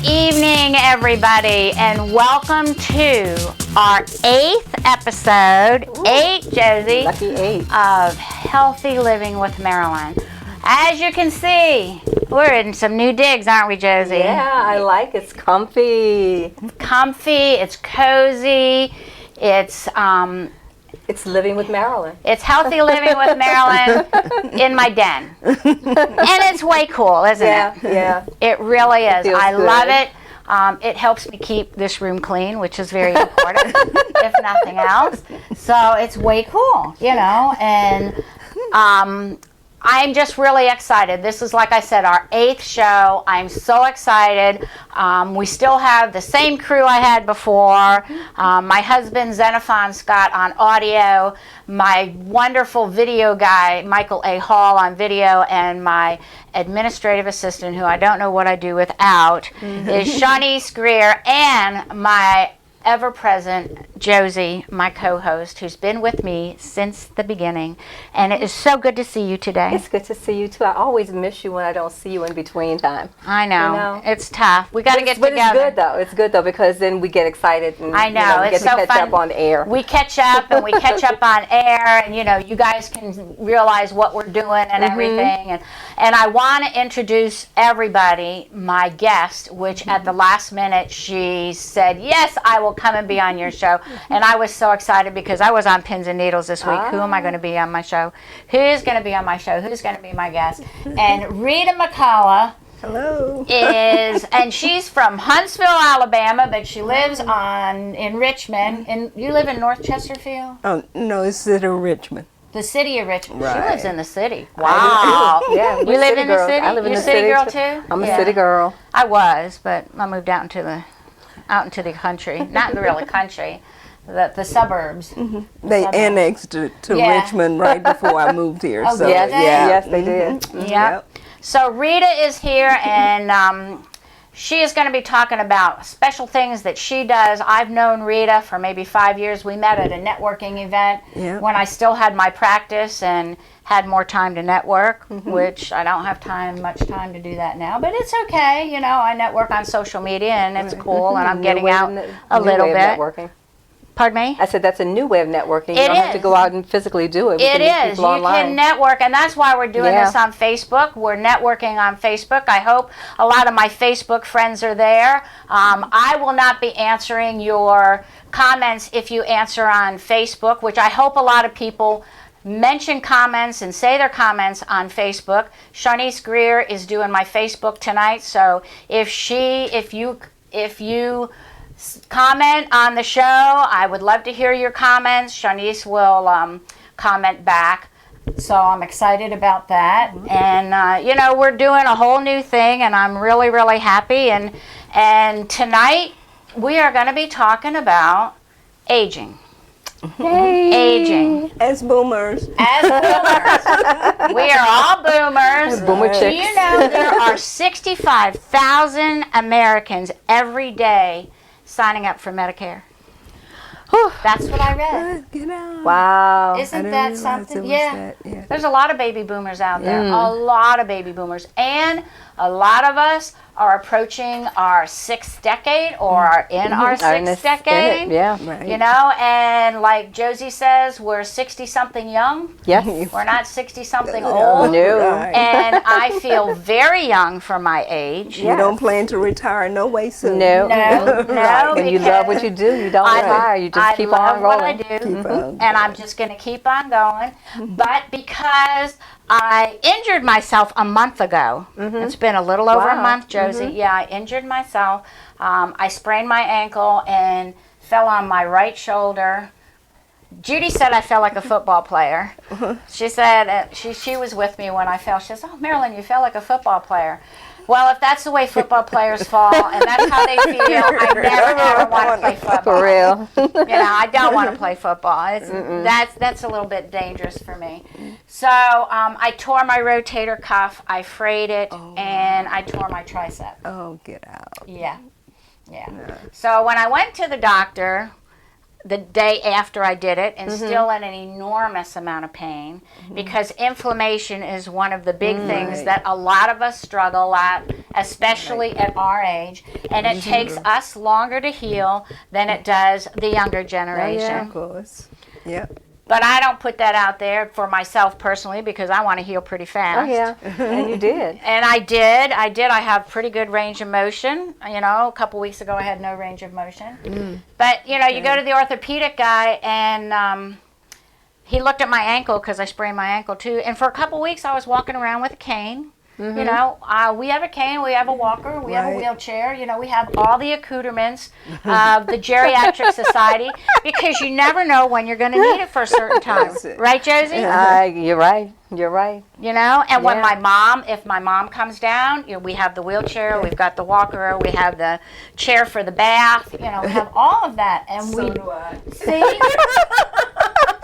evening, everybody, and welcome to our 8th episode, Ooh, 8, Josie, lucky 8, of Healthy Living with Marilyn. As you can see, we're in some new digs, aren't we, Josie? Yeah, I like it. It's comfy. Comfy, it's cozy, it's living with Marilyn. It's Healthy Living with Marilyn in my den. And it's way cool, isn't it? Yeah. It really is. I good. love it. It helps me keep this room clean, which is very important, if nothing else. So it's way cool, you know, and I'm just really excited. This is, like I said, our 8th show. I'm so excited. We still have the same crew I had before. My husband, Xenophon Scott, on audio. My wonderful video guy, Michael A. Hall, on video. And my administrative assistant, who I don't know what I do without, is Shawnice Greer. And my ever-present Josie, my co-host, who's been with me since the beginning. And it is so good to see you today. It's good to see you, too. I always miss you when I don't see you in between time. I know. You know? It's tough. We got to get together. But it's good, though. It's good, though, because then we get excited and I know. we It's get to so catch fun. up on air. We catch up, and we catch up on air, and, you know, you guys can realize what we're doing and everything. And I want to introduce everybody, my guest, which at the last minute she said, yes, I will come and be on your show. And I was so excited because I was on Pins and Needles this week. Who am I going to be on my show? Who's going to be on my show? Who's going to be my guest? And Rita McCullough. Hello. And she's from Huntsville, Alabama, but she lives in Richmond. And you live in North Chesterfield? Oh, no, it's in Richmond. The city of Richmond. Right. She lives in the city. Wow. Yeah, You live in the girls. city? I live in You the a city girl, too. too? I'm a city girl. I was, but I moved out into the country. Not really country. The suburbs. They annexed it to Richmond right before I moved here. Oh, so did yeah. they? Yes, they did. Yep. So Rita is here, and she is going to be talking about special things that she does. I've known Rita for maybe 5 years. We met at a networking event when I still had my practice and had more time to network, which I don't have much time to do that now. But it's okay. You know, I network on social media, and it's cool, and I'm getting out a little bit. Networking. Pardon me? I said that's a new way of networking. You It don't have to is. go out and physically do it. We It can meet is. people You online. can network, and that's why we're doing this on Facebook. We're networking on Facebook. I hope a lot of my Facebook friends are there. I will not be answering your comments if you answer on Facebook, which I hope a lot of people mention comments and say their comments on Facebook. Shawnice Greer is doing my Facebook tonight, so if you comment on the show, I would love to hear your comments. Shawnice will comment back. So I'm excited about that. And, you know, we're doing a whole new thing, and I'm really, really happy. And tonight we are going to be talking about aging. Yay. Aging. As boomers. As boomers. We are all boomers. Boomer Do chicks. you know there are 65,000 Americans every day signing up for Medicare? That's what I read. Get out. Wow. I Isn't didn't that realize something? it was Yeah. that, yeah. There's a lot of baby boomers out there. A lot of baby boomers. And a lot of us are approaching our 6th decade or are in our 6th decade. Yeah. Right. You know, and like Josie says, we're 60-something young. Yes. We're not 60-something old. No. Right. And I feel very young for my age. You don't plan to retire no way soon. No. No, And you love what you do. You don't retire. You just keep on rolling. I do, Keep on and I'm just going to keep on going. But because I injured myself a month ago, it's been a little over a Wow. month, Josie. Yeah, I injured myself. I sprained my ankle and fell on my right shoulder. Judy said I fell like a football player. She said, she was with me when I fell. She says, oh, Marilyn, you fell like a football player. Well, if that's the way football players fall and that's how they feel, I never ever want to play football. For real. You know, I don't want to play football. That's a little bit dangerous for me. So I tore my rotator cuff, I frayed it, and I tore my tricep. Oh, get out. Yeah. So when I went to the doctor the day after I did it, and still in an enormous amount of pain, because inflammation is one of the big things that a lot of us struggle at especially at our age, and it takes us longer to heal than it does the younger generation. Of course. Yep. But I don't put that out there for myself personally because I want to heal pretty fast. Oh, yeah. And you did. And I did. I have pretty good range of motion. You know, a couple weeks ago I had no range of motion. But, you know, you go to the orthopedic guy and he looked at my ankle because I sprained my ankle too. And for a couple weeks I was walking around with a cane. You know, we have a cane, we have a walker, we have a wheelchair. You know, we have all the accoutrements of the Geriatric Society because you never know when you're going to need it for a certain time. Right, Josie? You're right. You're right. You know, and when if my mom comes down, you know, we have the wheelchair, we've got the walker, we have the chair for the bath. You know, we have all of that. And So do I.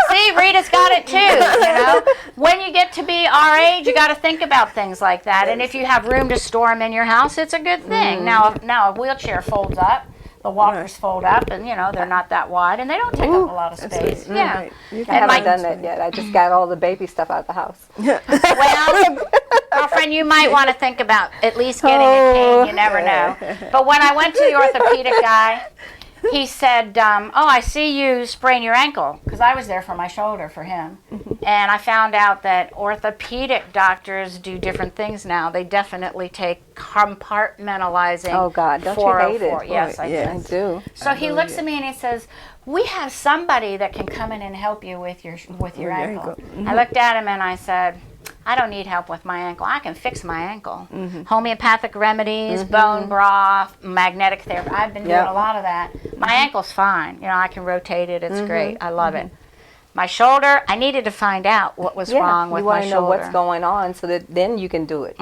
See, Rita's got it too, you know. When you get to be our age, you got to think about things like that. And if you have room to store them in your house, it's a good thing. Now a wheelchair folds up, the walkers fold up, and, you know, they're not that wide, and they don't take up a lot of space. Yeah. Right. I haven't done that yet. I just got all the baby stuff out of the house. Well, girlfriend, you might want to think about at least getting a cane. You never know. But when I went to the orthopedic guy, he said, I see you sprain your ankle, because I was there for my shoulder for him. And I found out that orthopedic doctors do different things now. They definitely take compartmentalizing. Oh, God, don't you 404. hate it? Yes, I I do. So he looks at me and he says, we have somebody that can come in and help you with your ankle. I looked at him and I said, I don't need help with my ankle. I can fix my ankle. Homeopathic remedies, bone broth, magnetic therapy. I've been doing a lot of that. My ankle's fine. You know, I can rotate it. It's great. I love it. My shoulder, I needed to find out what was wrong with my shoulder. You want to know what's going on so that then you can do it.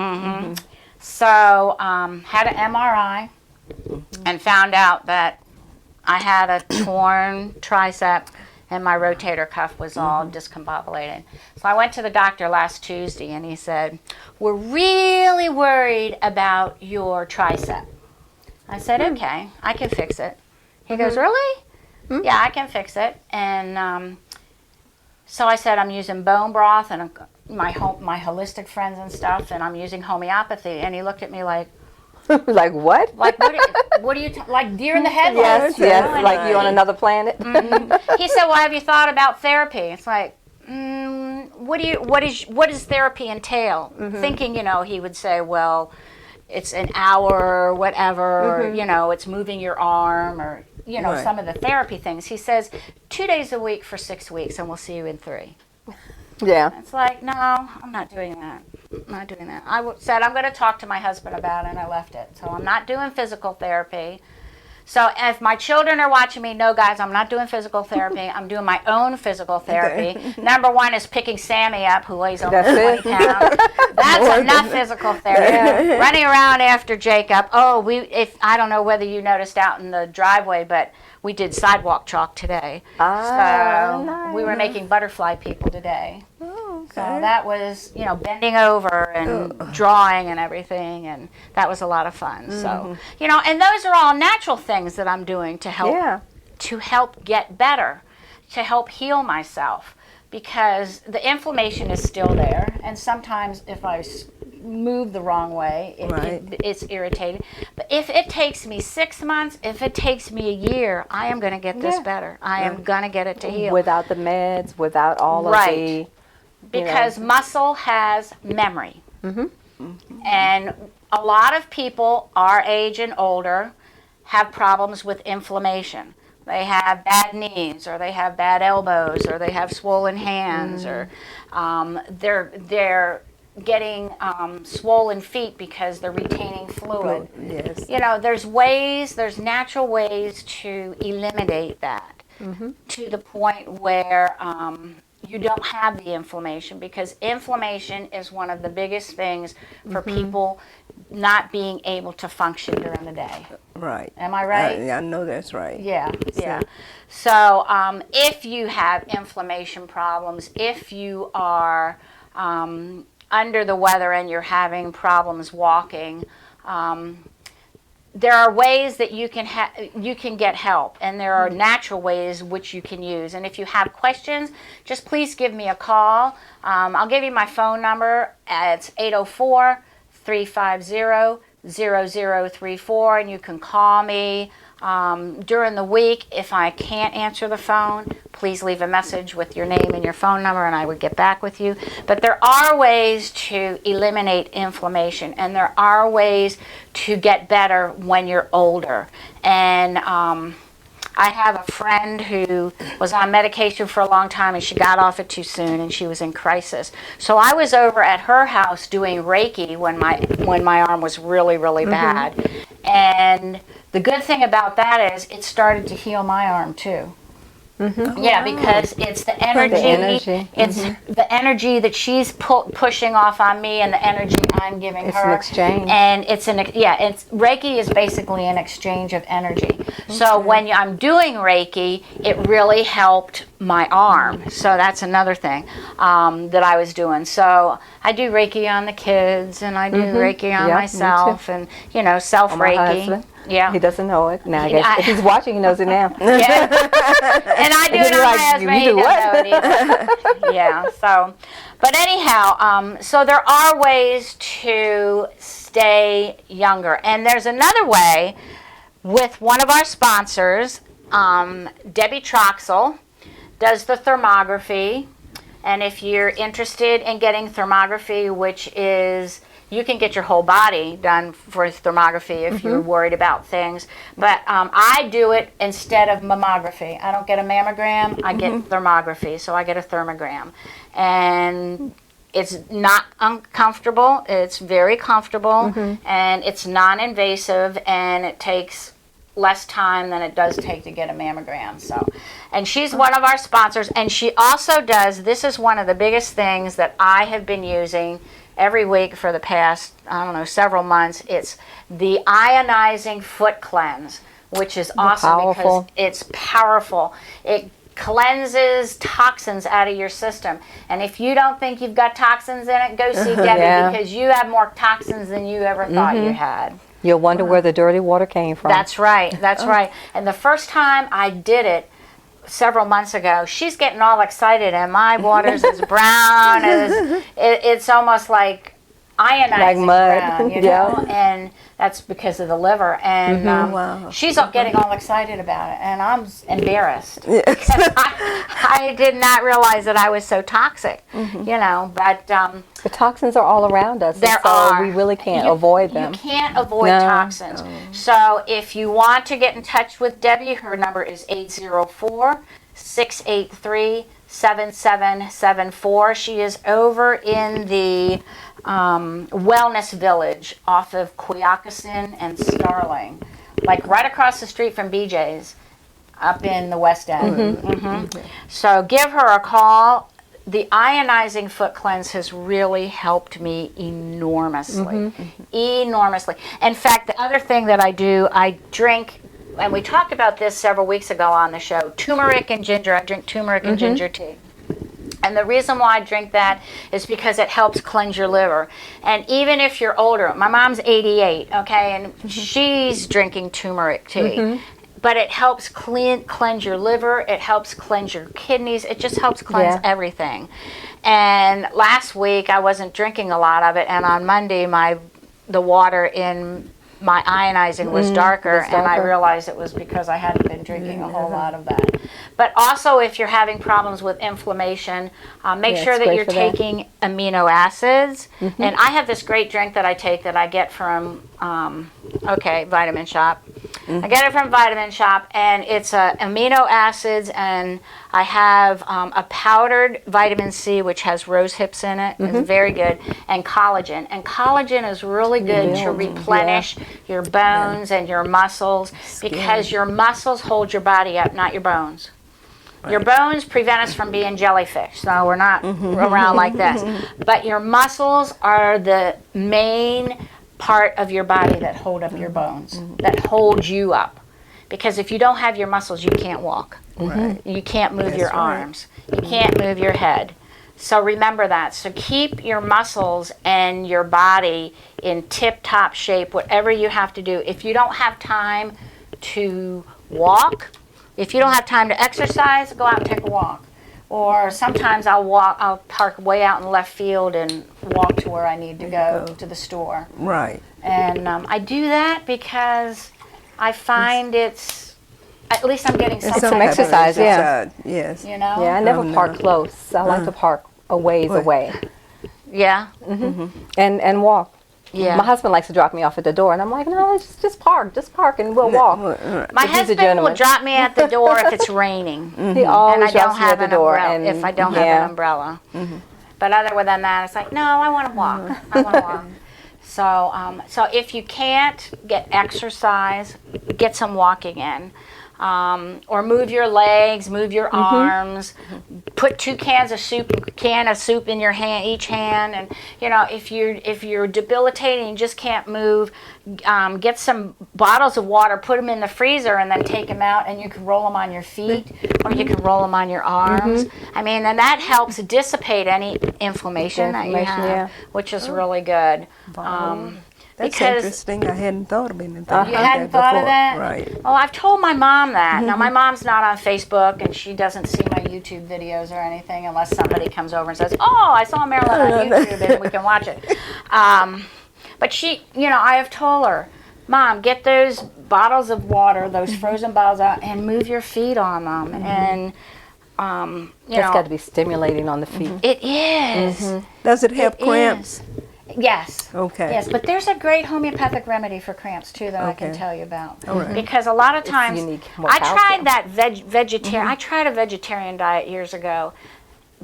So, had an MRI and found out that I had a torn tricep and my rotator cuff was all discombobulated. So I went to the doctor last Tuesday and he said, we're really worried about your tricep. I said, okay, I can fix it. He goes, really? Yeah, I can fix it. And so I said, I'm using bone broth and my holistic friends and stuff, and I'm using homeopathy. And he looked at me like, Like what? like, what are you, like deer in the headlights? Yes, like you on another planet. He said, well, have you thought about therapy? It's like, what does therapy entail? Thinking, you know, he would say, well, it's an hour or whatever, or, you know, it's moving your arm, or, you know, some of the therapy things. He says, 2 days a week for 6 weeks, and we'll see you in 3. Yeah. It's like, no, I'm not doing that. I'm not doing that. Said I'm going to talk to my husband about it, and I left it. So I'm not doing physical therapy. So if my children are watching me, no, guys, I'm not doing physical therapy. I'm doing my own physical therapy. Number one is picking Sammy up, who weighs almost 20 pounds. That's enough physical therapy. Running around after Jacob. Oh, I don't know whether you noticed out in the driveway, but we did sidewalk chalk today. So we were making butterfly people today. So that was, you know, bending over and drawing and everything, and that was a lot of fun. So, you know, and those are all natural things that I'm doing to help get better, to help heal myself, because the inflammation is still there, and sometimes if I move the wrong way, it's irritating. But if it takes me 6 months, if it takes me a year, I am going to get this better. I am going to get it to heal. Without the meds, without all of the... Because muscle has memory. And a lot of people our age and older have problems with inflammation. They have bad knees, or they have bad elbows, or they have swollen hands, or they're getting swollen feet because they're retaining fluid. Yes. You know, there's natural ways to eliminate that to the point where you don't have the inflammation, because inflammation is one of the biggest things for people not being able to function during the day. Right. Am I right? I know that's right. Yeah, yeah. So if you have inflammation problems, if you are under the weather and you're having problems walking, there are ways that you can get help, and there are natural ways which you can use. And if you have questions, just please give me a call. I'll give you my phone number. It's 804-350 888-888-0034, and you can call me during the week. If I can't answer the phone, please leave a message with your name and your phone number, and I would get back with you. But there are ways to eliminate inflammation, and there are ways to get better when you're older. And I have a friend who was on medication for a long time, and she got off it too soon, and she was in crisis. So I was over at her house doing Reiki when my arm was really, really bad. And the good thing about that is it started to heal my arm too. Yeah, because it's the energy. It's the energy that she's pushing off on me, and the energy I'm giving her. It's an exchange. And it's Reiki is basically an exchange of energy. So when I'm doing Reiki, it really helped my arm. So that's another thing that I was doing. So I do Reiki on the kids, and I do Reiki on myself, and self Reiki. Yeah. He doesn't know it. Now I guess if he's watching, he knows it now. Yeah. And I do it on my husband. He doesn't know it either. Yeah. So, but anyhow, so there are ways to stay younger. And there's another way with one of our sponsors, Debbie Troxel, does the thermography. And if you're interested in getting thermography, which is you can get your whole body done for thermography if you're worried about things. But I do it instead of mammography. I don't get a mammogram. I get thermography. So I get a thermogram. And it's not uncomfortable. It's very comfortable. And it's non-invasive. And it takes less time than it does take to get a mammogram. So, and she's one of our sponsors. And she also does, this is one of the biggest things that I have been using every week for the past, several months. It's the ionizing foot cleanse, which is awesome because it's powerful. It cleanses toxins out of your system. And if you don't think you've got toxins in it, go see Debbie because you have more toxins than you ever thought you had. You'll wonder where the dirty water came from. That's right. That's right. And the first time I did it, several months ago, she's getting all excited, and my water's as brown as it's almost like ionizing like mud. brown, and that's because of the liver. And she's getting all excited about it, and I'm embarrassed because I did not realize that I was so toxic. But the toxins are all around us. So we really can't avoid them. You can't avoid toxins. So if you want to get in touch with Debbie, her number is 804-683-7774. She is over in the Wellness Village off of Quioccasin and Starling, like right across the street from BJ's up in the West End. So give her a call. The ionizing foot cleanse has really helped me enormously. Enormously. In fact, the other thing that I do, I drink, and we talked about this several weeks ago on the show, turmeric and ginger. I drink turmeric and ginger tea. And the reason why I drink that is because it helps cleanse your liver. And even if you're older, my mom's 88, and she's drinking turmeric tea. But it helps cleanse your liver. It helps cleanse your kidneys. It just helps cleanse everything. And last week I wasn't drinking a lot of it, and on Monday the water in my ionizing was darker, and I realized it was because I hadn't been drinking a whole lot of that. But also, if you're having problems with inflammation, make sure that you're taking amino acids. And I have this great drink that I take that I get from Vitamin Shop. I get it from Vitamin Shop, and it's amino acids, and I have a powdered vitamin C, which has rose hips in it. It's very good, and collagen. And collagen is really good to replenish your bones and your muscles, because your muscles hold your body up, not your bones. Your bones prevent us from being jellyfish, so we're not around like this. But your muscles are the main part of your body that hold up your bones, that hold you up. Because if you don't have your muscles, you can't walk. You can't move your arms. You can't move your head. So remember that. So keep your muscles and your body in tip-top shape, whatever you have to do. If you don't have time to walk, if you don't have time to exercise, go out and take a walk. or sometimes I'll park way out in left field and walk to where I need to go to the store. Right. And I do that because I find at least I'm getting some exercise, yeah. Yes. You know? Yeah, I never park close. I like to park a ways away. Yeah. And walk. Yeah. My husband likes to drop me off at the door, and I'm like, no, just park, and we'll walk. My husband will drop me at the door if it's raining. He always And I don't drops me have at the an door. umbrella And if I don't have an umbrella. But other than that, it's like, no, I want to walk. I want to walk. So if you can't get exercise, get some walking in. Or move your legs, move your arms, put 2 cans of soup, can of soup in your hand, each hand, and you know if you're debilitating, and just can't move, get some bottles of water, put them in the freezer, and then take them out, and you can roll them on your feet, or you can roll them on your arms. I mean, and that helps dissipate any inflammation that you have, which is really good. That's because interesting. I hadn't thought of anything like that you hadn't thought of that? Right. Well, I've told my mom that. Now, my mom's not on Facebook, and she doesn't see my YouTube videos or anything unless somebody comes over and says, oh, I saw Marilyn on YouTube, and we can watch it. But she, you know, I have told her, Mom, get those bottles of water, those frozen bottles out, and move your feet on them. And, you That's know. got to be stimulating on the feet. It is. Does it have cramps? Yes. Okay. Yes, but there's a great homeopathic remedy for cramps too that I can Okay. tell you about. All right. Because a lot of times, you need more I calcium. tried that vegetarian. I tried a vegetarian diet years ago,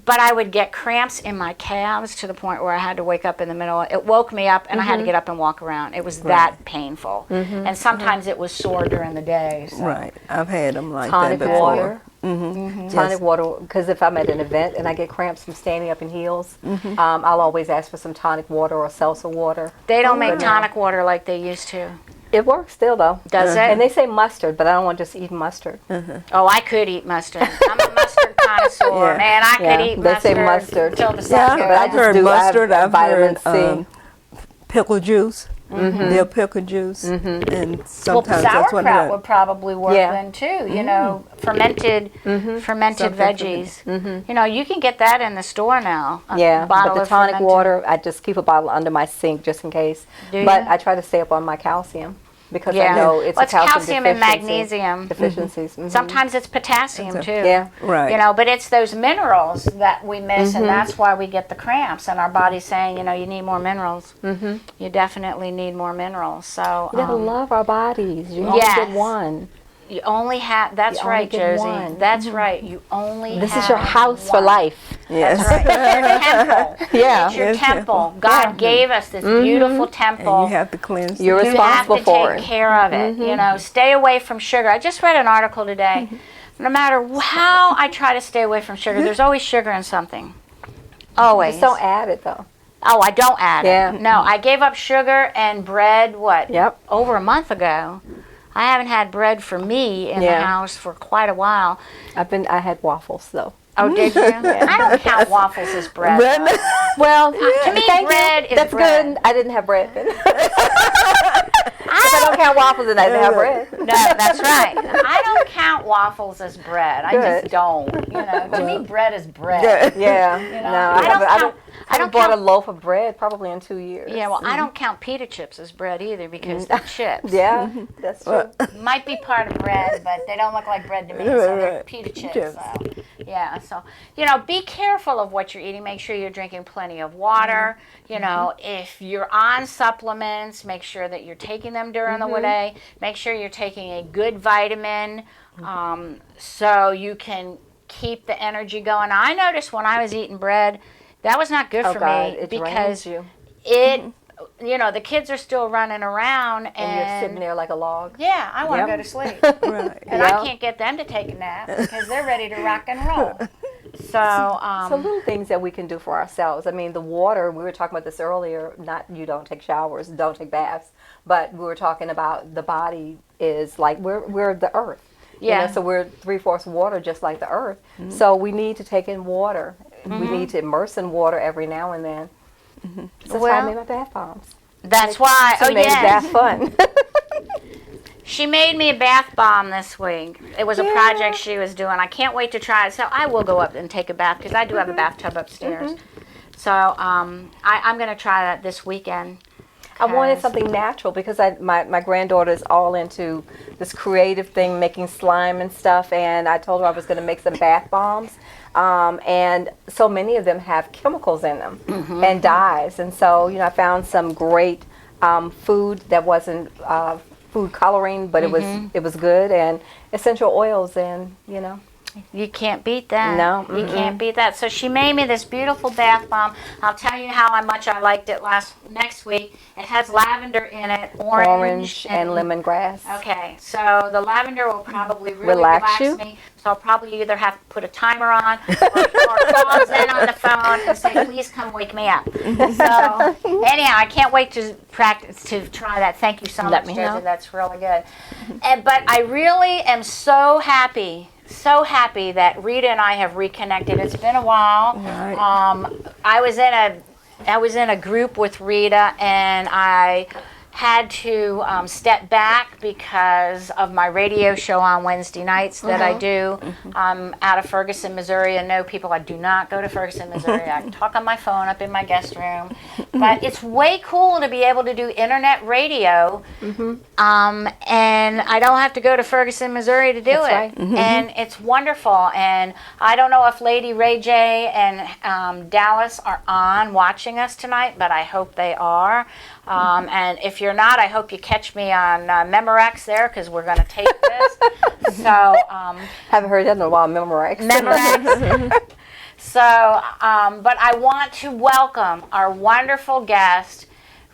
but I would get cramps in my calves to the point where I had to wake up in the middle. It woke me up, and I had to get up and walk around. It was that painful, and sometimes it was sore during the day. So. Right. I've had them like Tonic that before. water. Tonic water, because if I'm at an event and I get cramps from standing up in heels, I'll always ask for some tonic water or seltzer water. They don't make tonic water like they used to. It works still, though. Does it? And they say mustard, but I don't want to just eat mustard. Oh, I could eat mustard. I'm a mustard connoisseur, man. I could eat They mustard. say mustard. Till the sun Yeah, goes but I I've down. heard do- I have mustard. I've vitamin heard C. pickle juice. They'll pickle juice, and Well, sometimes that's what sauerkraut would probably work Yeah. then too. You know, fermented Something veggies. You know, you can get that in the store now. A Yeah, bottle but the of tonic fermented- water, I just keep a bottle under my sink just in case. Do But ya? I try to stay up on my calcium because Yeah. I know it's Well, a calcium and deficiency. magnesium. Deficiencies. Sometimes it's potassium too. Yeah. Right. You know, but it's those minerals that we miss, and that's why we get the cramps. And our body's saying, you know, you need more minerals. You definitely need more minerals. So We gotta love our bodies. You only Yes. get one. you only have. That's You only right, get Josie. one. That's right. You only. This have is your house for one. life. Yes. That's right. It's your temple. Yeah. It's your Yes, temple. God gave us this beautiful temple. And you have to cleanse. You're the You have responsible to for take it. care of it. You know, stay away from sugar. I just read an article today. No matter how I try to stay away from sugar, there's always sugar in something. Always. Just don't add it though. Oh, I don't add Yeah. it. No, I gave up sugar and bread, Yep. over a month ago. I haven't had bread for me in the Yeah. house for quite a while. I had waffles though. Oh, did you? I don't count waffles as bread. Bread. though. Well, To me, thank bread you. is That's bread. good. I didn't have bread then. If I don't count waffles, then I didn't have bread. No, that's right. I don't count waffles as bread. I just Good. don't. You know, to me, bread is bread. Yeah. know, No, I don't count- I don't bought count- a loaf of bread probably in 2 years. Yeah, well, I don't count pita chips as bread either because they're chips. Yeah, that's true. Might be part of bread, but they don't look like bread to me, so they're pita chips. So, yeah, so, you know, be careful of what you're eating. Make sure you're drinking plenty of water. You know, if you're on supplements, make sure that you're taking them during the day. Make sure you're taking a good vitamin so you can keep the energy going. I noticed when I was eating bread, that was not good for God, me it because drains you. it, you know, the kids are still running around And you're sitting there like a log. yeah, I want to Yep. go to sleep. Right. And Yep. I can't get them to take a nap because they're ready to rock and roll. So So, little things that we can do for ourselves. I mean, the water, we were talking about this earlier, not you don't take showers, don't take baths, but we were talking about the body is like, we're the earth. You Yeah. know, so we're 3/4 water just like the earth. So we need to take in water. We need to immerse in water every now and then. So that's why I Well, made my bath bombs. that's why. To Oh, make yes. bath fun. She made me a bath bomb this week. It was a project she was doing. I can't wait to try it. So I will go up and take a bath because I do have a bathtub upstairs. So I'm going to try that this weekend. I wanted something natural because my granddaughter is all into this creative thing, making slime and stuff, and I told her I was going to make some bath bombs. And so many of them have chemicals in them and dyes. And so, I found some great food that wasn't food coloring, but it was good, and essential oils, and You can't beat that. No. You can't beat that. So she made me this beautiful bath bomb. I'll tell you how much I liked it next week. It has lavender in it, orange and lemongrass. Okay, so the lavender will probably really Relax relax me. So I'll probably either have to put a timer on or call Zen on the phone and say, please come wake me up. So anyhow, I can't wait to practice, to try that. Thank you so much, me know. Josie. That's really good. But I really am so happy that Rita and I have reconnected. It's been a while. Right. I was in a group with Rita, and I had to step back because of my radio show on Wednesday nights that I do out of Ferguson, Missouri. And no, people, I do not go to Ferguson, Missouri. I talk on my phone up in my guest room. But it's way cool to be able to do internet radio, and I don't have to go to Ferguson, Missouri to do it. Right. And it's wonderful. And I don't know if Lady Ray J and Dallas are on watching us tonight, but I hope they are. And if you're not, I hope you catch me on Memorex there, because we're going to tape this. So Haven't heard that in a while. Memorex. So, but I want to welcome our wonderful guest,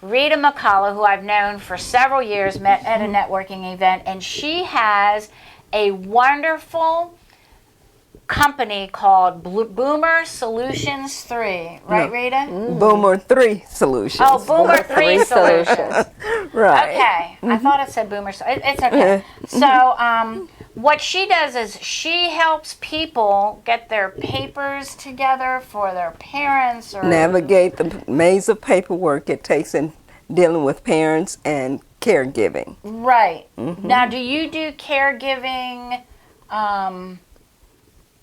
Rita McCullough, who I've known for several years, met at a networking event, and she has a wonderful company called Boomer Solutions 3. Right, Rita? Boomer 3 Solutions. Oh, Boomer 3 Solutions. Right. Okay. I thought it said Boomer. It's okay. So, what she does is she helps people get their papers together for their parents, or Navigate the maze of paperwork it takes in dealing with parents and caregiving. Right. Now, do you do caregiving,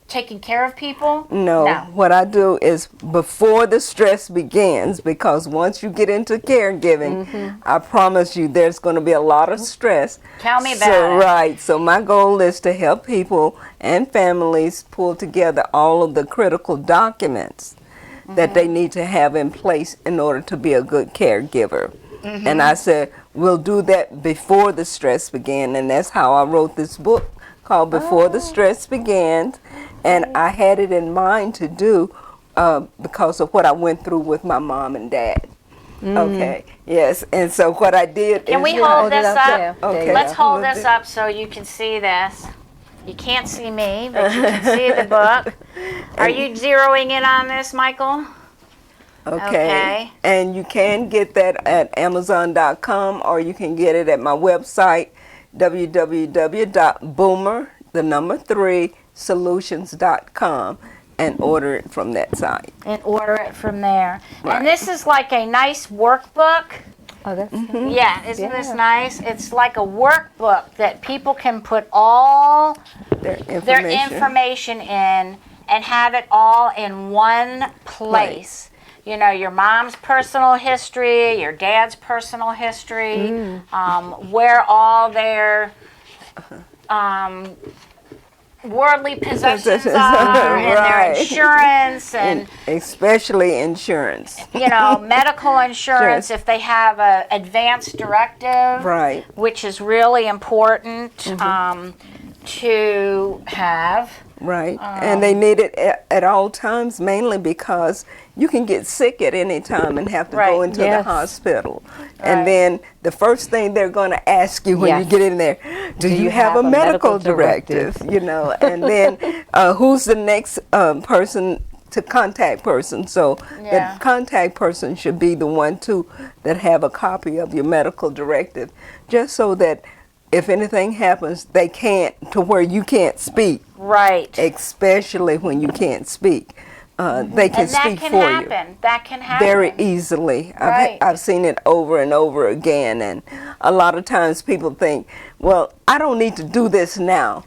taking care of people? No, what I do is before the stress begins, because once you get into caregiving, I promise you there's going to be a lot of stress. Tell me about it. Right, so my goal is to help people and families pull together all of the critical documents that they need to have in place in order to be a good caregiver. And I said, we'll do that before the stress begins, and that's how I wrote this book called Before the Stress Begins. And I had it in mind to do because of what I went through with my mom and dad. Okay, yes. And so what I did Can is... we hold this up? there. Okay. Let's hold this up so you can see this. You can't see me, but you can see the book. Are you zeroing in on this, Michael? Okay. And you can get that at Amazon.com, or you can get it at my website, www.boomer3solutions.com, and order it from that site. And order it from there. Right. And this is like a nice workbook. Oh, that's Yeah, isn't this nice? It's like a workbook that people can put all Their their information in and have it all in one place. You know, your mom's personal history, your dad's personal history, where all their worldly possessions are, and their insurance, and especially insurance. you know, medical insurance if they have a advanced directive, Right. which is really important to have. Right. And they need it at all times, mainly because you can get sick at any time and have to go into the hospital. And then the first thing they're going to ask you when you get in there, do you have a medical directive? You know, and then who's the next person to contact person? So the contact person should be the one too that have a copy of your medical directive, just so that if anything happens, they can't, to where you can't speak. Right. Especially when you can't speak. they can speak for you. That can happen very easily. Right. I've seen it over and over again, and a lot of times people think, well, I don't need to do this now.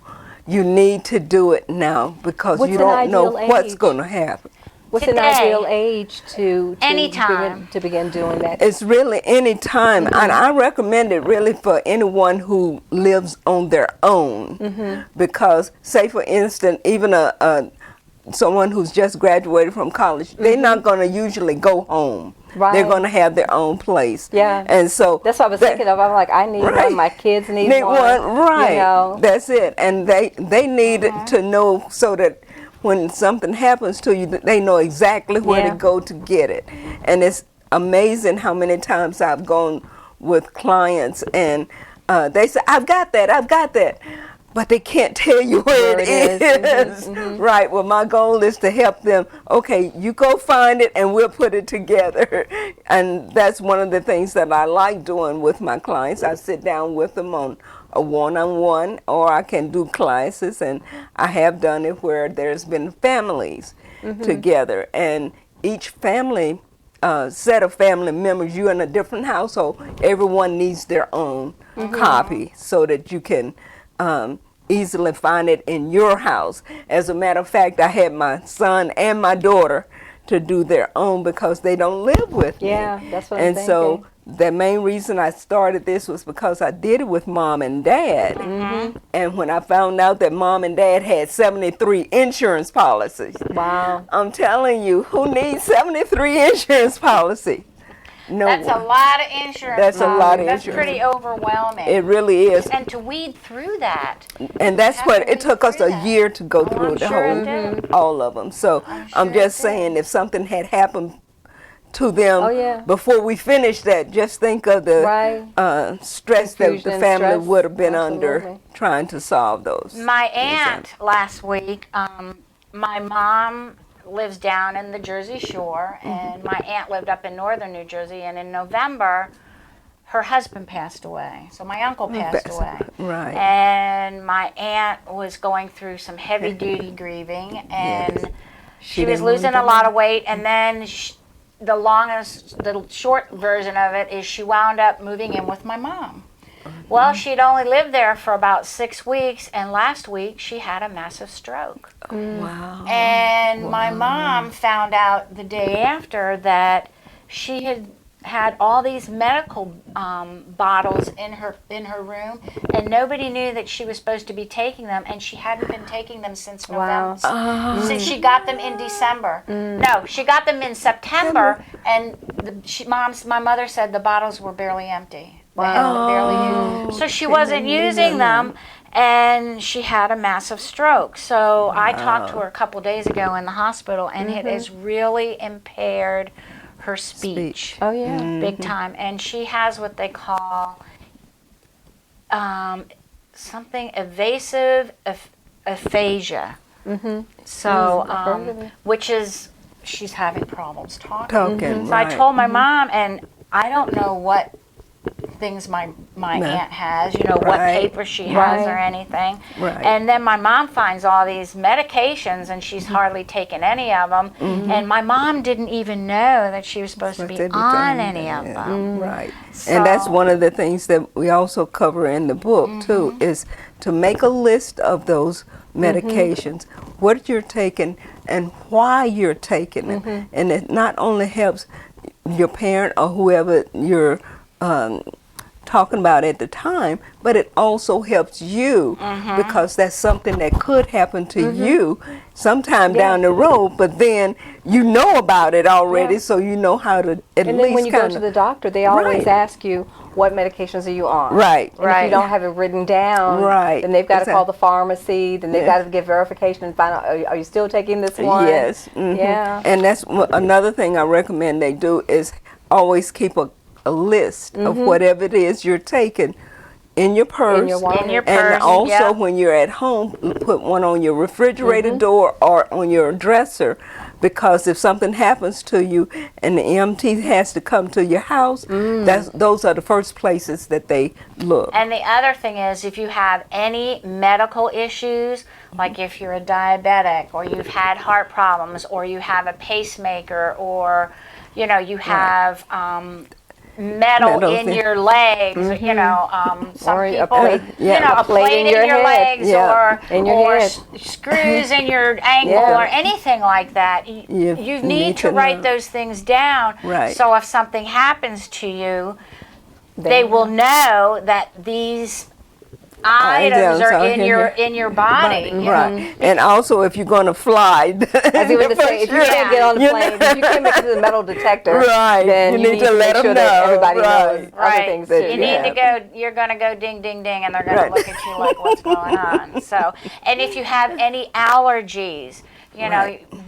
You need to do it now because you don't know what's going to happen. What's an ideal age to anytime to begin doing that? It's really any time, and I recommend it really for anyone who lives on their own, because, say for instance, even someone who's just graduated from college, they're not going to usually go home. Right. They're going to have their own place. Yeah. And so that's what I was thinking of. I'm like, I need one. My kids need one. Right. You know? That's it. And they need to know so that when something happens to you, they know exactly where to go to get it. And it's amazing how many times I've gone with clients and they say, I've got that. But they can't tell you where it is. Right. Well, my goal is to help them. Okay, you go find it and we'll put it together. And that's one of the things that I like doing with my clients. I sit down with them on a one-on-one, or I can do classes, and I have done it where there's been families together, and each family set of family members, you're in a different household, everyone needs their own copy so that you can easily find it in your house. As a matter of fact, I had my son and my daughter to do their own because they don't live with me. Yeah, that's what I'm thinking. And so the main reason I started this was because I did it with mom and dad. And when I found out that mom and dad had 73 insurance policies. Wow. I'm telling you, who needs 73 insurance policies? No That's one. a lot of insurance. That's a lot of That's insurance. pretty overwhelming. It really is. And to weed through that. And that's what it took us through a that. year to go through I'm the sure whole, it did. all of them. So I'm sure just it saying, if something had happened to them before we finished that, just think of the stress that the family would have been under trying to solve those. My aunt last week, my mom lives down in the Jersey Shore, and my aunt lived up in northern New Jersey, and in November her husband passed away. So my uncle passed away. Right. And my aunt was going through some heavy duty grieving, and she was losing a lot of weight, and then the short version of it is she wound up moving in with my mom. Well, she'd only lived there for about 6 weeks, and last week she had a massive stroke. Wow. And my mom found out the day after that she had all these medical bottles in her room, and nobody knew that she was supposed to be taking them, and she hadn't been taking them since November. Since she got them in December. No, she got them in September, and my mother said the bottles were barely empty. Barely used. So she wasn't using them, and she had a massive stroke. So I talked to her a couple days ago in the hospital, and it has really impaired her speech. Oh yeah, big time. And she has what they call something evasive aphasia. So, which is she's having problems talking. So I told my mom, and I don't know what things my aunt has, what paper she has or anything. And then my mom finds all these medications, and she's hardly taken any of them. And my mom didn't even know that she was supposed to be on any of them. Right. And that's one of the things that we also cover in the book, too, is to make a list of those medications, what you're taking and why you're taking them. And it not only helps your parent or whoever you're talking about at the time, but it also helps you because that's something that could happen to you sometime down the road, but then you know about it already, so you know how to at least. And then when you go to the doctor, they always ask you, what medications are you on? Right. And if you don't have it written down, then they've got to call the pharmacy, then they've got to get verification and find out, are you still taking this one? Yes. Yeah. And that's another thing I recommend they do is always keep a list of whatever it is you're taking in your purse. In your wallet. And also when you're at home, put one on your refrigerator door or on your dresser, because if something happens to you and the EMT has to come to your house, those are the first places that they look. And the other thing is, if you have any medical issues, like if you're a diabetic, or you've had heart problems, or you have a pacemaker, or you have metal in your legs, some or people, a a plate in your legs, or in your head. Screws in your ankle, or anything like that. You need to write those things down. Right. So if something happens to you, they will know that these items are in your body. Right. And also, if you're going to fly, as you would say, if you can't get on the plane, if you can't make it to the metal detector, then you need to let make sure them know that everybody knows other things that you need to go. You're going to go ding, ding, ding, and they're going to look at you like, what's going on? So, and if you have any allergies,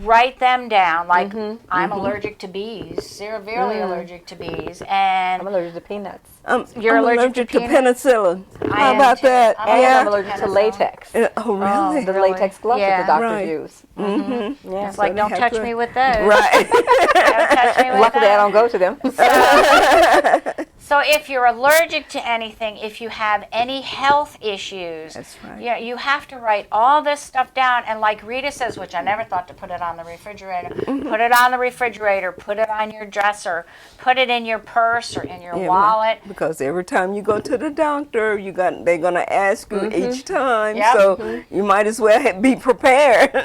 write them down. Like, I'm allergic to bees, severely allergic to bees, and I'm allergic to peanuts. You're I'm allergic to penicillin. How am about too. that? I'm allergic to latex. Oh, really? The latex gloves that the doctors Right. use. Yeah, It's like, don't touch me with those. Right. Don't touch me with Luckily, I those. don't go to them. So if you're allergic to anything, if you have any health issues, That's right. you have to write all this stuff down. And like Rita says, which I never thought to put it on the refrigerator, put it on the refrigerator, put it on your dresser, put it in your purse or in your wallet. Because every time you go to the doctor, they're going to ask you each time. Yep. So you might as well be prepared.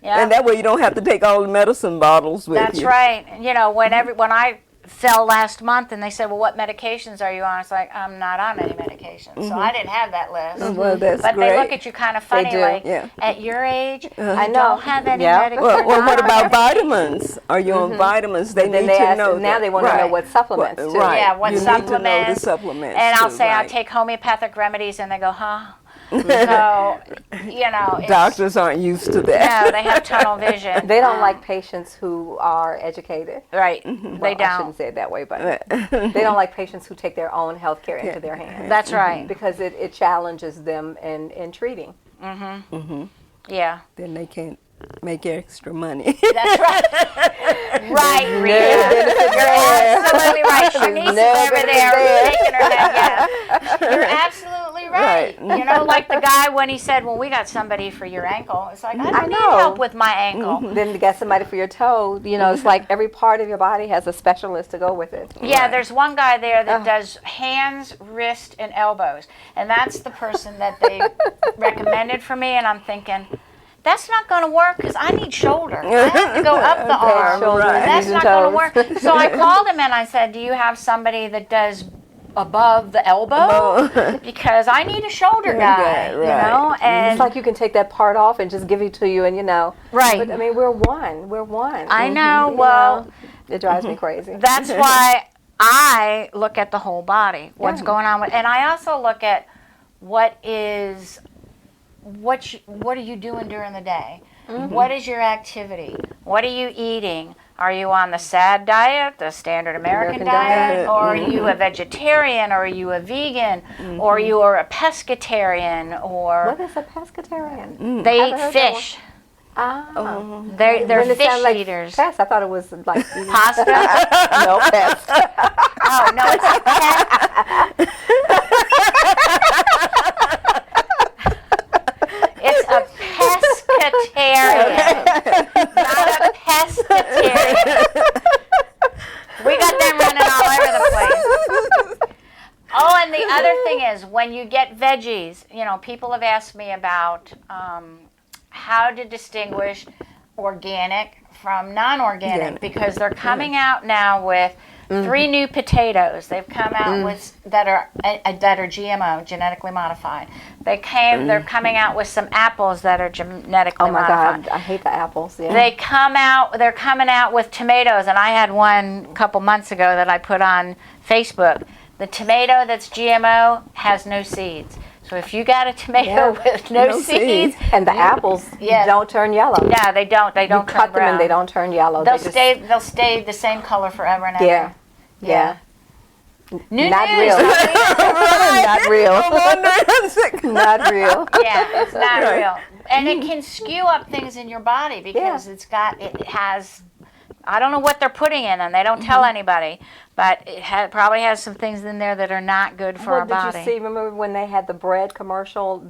And that way you don't have to take all the medicine bottles with you. That's right. When I fell last month and they said, well, what medications are you on? It's like, I'm not on any medications. So I didn't have that list. Well, that's But great. they look at you kind of funny, do. like, Yeah. at your age, I you know. don't have any Yeah. medications. Well, what about vitamins? Are you on vitamins? They And then need they to ask, know now that. they want to know what supplements, too. Right. Yeah, what you supplements. need to know the supplements. And I'll too, say, I'll right. take homeopathic remedies, and they go, huh? So, it's, Doctors aren't used to that. no, they have tunnel vision. They don't like patients who are educated. Right, Well, they I don't. shouldn't say it that way, but they don't like patients who take their own health care into their hands. That's right. Because it challenges them in treating. Yeah. Then they can't make extra money. That's right. Right, Rita. You're absolutely right. Shanice is over there shaking her head. Yeah. You're absolutely right. Like the guy when he said, well, we got somebody for your ankle. It's like, I don't need know. help with my ankle. Then to get somebody for your toe, it's like every part of your body has a specialist to go with it. Yeah, there's one guy there that does hands, wrist, and elbows. And that's the person that they recommended for me. And I'm thinking, that's not going to work because I need shoulder. I have to go up the arm. shoulder, That's knees not and going to work. So I called him and I said, do you have somebody that does above the elbow? Because I need a shoulder guy, And It's like you can take that part off and just give it to you, and Right. But I mean, we're one. We're one. I know. You Well, know? It drives me crazy. that's why I look at the whole body, what's going on with, and I also look at what are you doing during the day? What is your activity? What are you eating? Are you on the SAD diet, the standard American diet? Or are you a vegetarian? Or are you a vegan? Or you are a pescatarian? Or What is a pescatarian? they I've eat heard that fish. They're They're fish like eaters. Pest. I thought it was like Pasta? no pest. Oh, no, it's a pet. It's a pescatarian, not a pescatarian. We got them running all over the place. Oh, and the other thing is, when you get veggies, people have asked me about how to distinguish organic from non-organic, because they're coming out now with 3 new potatoes. They've come out with that are GMO, genetically modified. They're coming out with some apples that are genetically modified. Oh my God, I hate the apples. Yeah. They're coming out with tomatoes, and I had one a couple months ago that I put on Facebook. The tomato that's GMO has no seeds. So if you got a tomato with no seeds, and the apples don't turn yellow. no, they don't. They don't You cut turn them brown. and they don't turn yellow. They'll stay the same color forever and ever. Yeah. Not real. Not real. Not real. Yeah, it's not real. And it can skew up things in your body because it has, I don't know what they're putting in them. They don't tell anybody, but it probably has some things in there that are not good for our body. Did you see, remember when they had the bread commercial?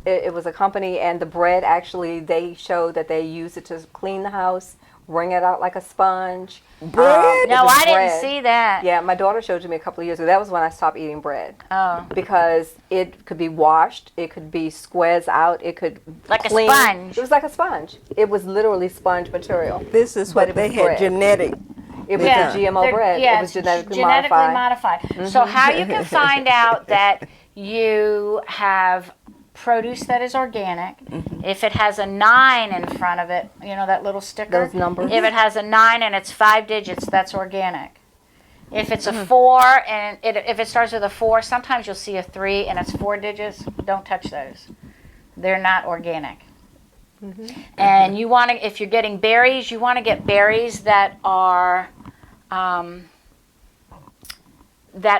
It was a company, and the bread actually, they showed that they used it to clean the house, wring it out like a sponge. Bread? No, I didn't see that. Yeah, my daughter showed it to me a couple of years ago. That was when I stopped eating bread. Oh. Because it could be washed, it could be squeezed out, it could Like clean. a sponge. It was like a sponge. It was literally sponge material. This is what they had genetic. It was a GMO bread. Yeah, it was genetically modified. So how you can find out that you have produce that is organic, if it has a 9 in front of it, you know that little sticker? Those numbers. If it has a 9 and it's 5 digits, that's organic. If it's a 4 and if it starts with a 4, sometimes you'll see a 3 and it's 4 digits. Don't touch those. They're not organic. And you want to, if you're getting berries, you want to get berries that are